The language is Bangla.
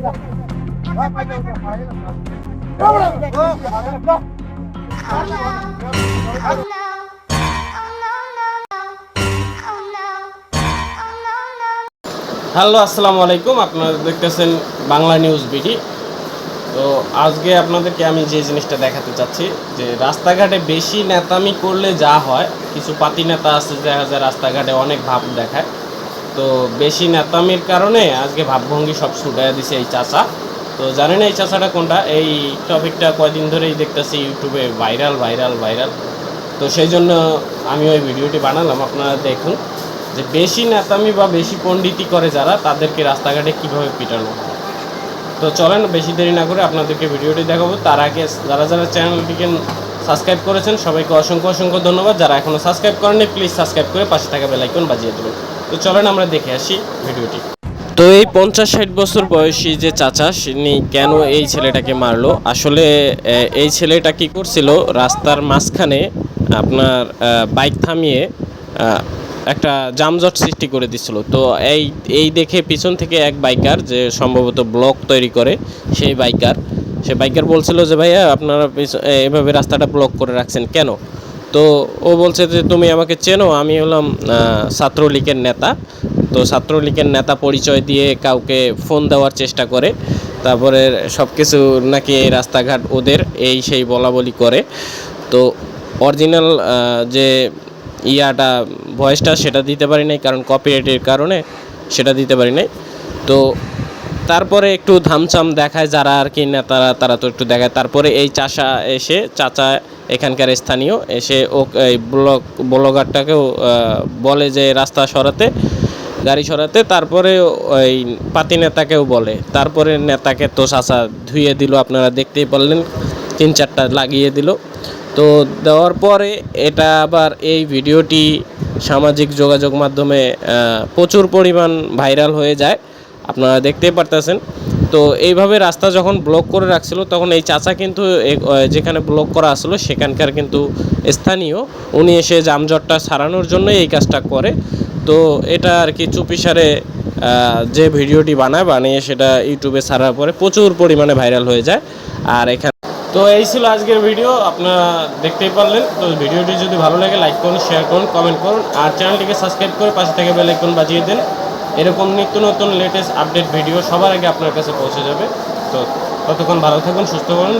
হ্যালো, আসসালামু আলাইকুম। আপনারা দেখতেছেন বাংলা নিউজ বিডি। তো আজকে আপনাদেরকে আমি যে জিনিসটা দেখাতে চাচ্ছি যে রাস্তাঘাটে বেশি নেতামি করলে যা হয়, কিছু পাতি নেতা আছে দেখা যায় রাস্তাঘাটে অনেক ভাব দেখায়। তো বেশি নেতামির কারণে আজকে ভাবভঙ্গি সব ছুটাইয়া দিছে এই চাচা। তো জানেন এই চাচাটা কোনটা? এই টপিকটা কয়দিন ধরেই দেখতেছি ইউটিউবে ভাইরাল ভাইরাল ভাইরাল। তো সেই জন্য আমি ওই ভিডিওটি বানালাম, আপনারা দেখুন যে বেশি নেতামি বা বেশি পণ্ডিতি করে যারা, তাদেরকে রাস্তাঘাটে কীভাবে পিটানো হয়। তো চলেন বেশি দেরি না করে আপনাদেরকে ভিডিওটি দেখাবো। তার আগে যারা যারা চ্যানেলটিকে সাবস্ক্রাইব করেছেন সবাইকে অসংখ্য অসংখ্য ধন্যবাদ। যারা এখনও সাবস্ক্রাইব করেননি প্লিজ সাবস্ক্রাইব করে পাশে থাকা বেল আইকন বাজিয়ে দেবেন। তো চলেন আমরা দেখে আসি ভিডিওটি। তো এই 50-60 বছর বয়সী যে চাচা, তিনি কেন এই ছেলেটাকে মারলো? আসলে এই ছেলেটা কি করছিল, রাস্তার মাঝখানে আপনার বাইক থামিয়ে একটা যানজট সৃষ্টি করে দিচ্ছিল। তো এই দেখে পিছন থেকে এক বাইকার, যে সম্ভবত ব্লক তৈরি করে, সে বাইকার বলছিল যে ভাইয়া আপনারা এভাবে রাস্তাটা ব্লক করে রাখছেন কেন? তো ও বলছে যে তুমি আমাকে চেনো, আমি হলাম ছাত্রলীগের নেতা। তো ছাত্রলীগের নেতা পরিচয় দিয়ে কাউকে ফোন দেওয়ার চেষ্টা করে, তারপরে সব কিছু নাকি এই রাস্তাঘাট ওদের, এই সেই বলা বলি করে। তো অরিজিনাল যে ইয়াটা ভয়েসটা সেটা দিতে পারি নাই, কারণ কপিরাইটের কারণে সেটা দিতে পারি নাই। তো তারপরে একটু ধামচাম দেখায় যারা আর কি নেতারা, তারা তো একটু দেখায়। তারপরে এই চাচা এখানকার স্থানীয় এসে এই ব্লগারটাকেও বলে যে রাস্তা সরাতে, গাড়ি সরাতে। তারপরে ওই পাতি নেতাকেও বলে। তারপরে নেতাকে তো চাচা ধুয়ে দিল, আপনারা দেখতেই পারলেন, 3-4টা লাগিয়ে দিল। তো দেওয়ার পরে এটা আবার এই ভিডিওটি সামাজিক যোগাযোগ মাধ্যমে প্রচুর পরিমাণ ভাইরাল হয়ে যায়, আপনারা দেখতেই পারতেছেন। তো এইভাবে রাস্তা যখন ব্লক করে রাখছিল, তখন এই চাচা কিন্তু যেখানে ব্লক করা আসলো সেখানকার কিন্তু স্থানীয়, উনি এসে যানজটটা সারানোর জন্য এই কাজটা করে। তো এটা আর কি চুপিসারে যে ভিডিওটি বানিয়ে সেটা ইউটিউবে ছাড়ার পরে প্রচুর পরিমাণে ভাইরাল হয়ে যায়। আর এখানে তো এই ছিল আজকের ভিডিও, আপনারা দেখতেই পারলেন। তো ভিডিওটি যদি ভালো লাগে লাইক করুন, শেয়ার করুন, কমেন্ট করুন, আর চ্যানেলটিকে সাবস্ক্রাইব করে পাশে থেকে বেল আইকন বাজিয়ে দেন। এরকম নিত্য নতুন লেটেস্ট আপডেট ভিডিও সবার আগে আপনার কাছে পৌঁছে যাবে। তো ততক্ষণ ভালো থাকুন, সুস্থ থাকুন।